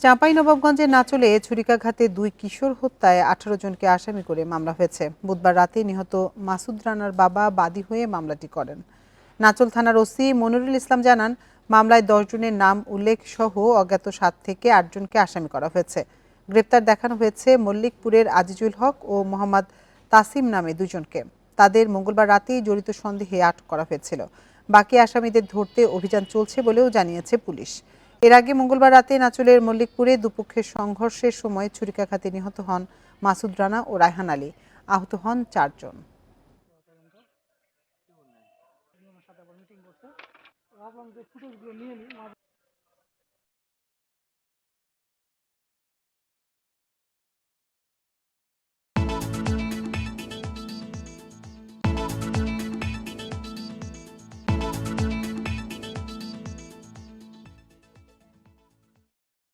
চাঁপাইনবাবগঞ্জের নাচলে ছুরিকাঘাতে 2 কিশোর হত্যায় 18 জনকে আসামি করে মামলা হয়েছে। বুধবার রাতে নিহত মাসুদ রানার বাবা বাদী হয়ে মামলাটি করেন। নাচল থানার ওসি মনিরুল ইসলাম জানান, মামলায় 10 জনের নাম উল্লেখ সহ অজ্ঞাত 7 থেকে 8 জনকে আসামি করা হয়েছে। গ্রেপ্তার দেখানো হয়েছে মল্লিকপুরের আজিজুল হক ও মোহাম্মদ তাসিম নামে 2 জনকে। তাদের মঙ্গলবার রাতেই জড়িত সন্দেহে আটক করা হয়েছিল। বাকি আসামিদের ধরতে অভিযান চলছে বলেও জানিয়েছে পুলিশ। এর আগে মঙ্গলবার রাতে নাচলের মল্লিকপুরে দুপক্ষের সংঘর্ষের সময় ছুরিকাঘাতে নিহত হন মাসুদ রানা ও রায়হান আলী। আহত হন 4 জন।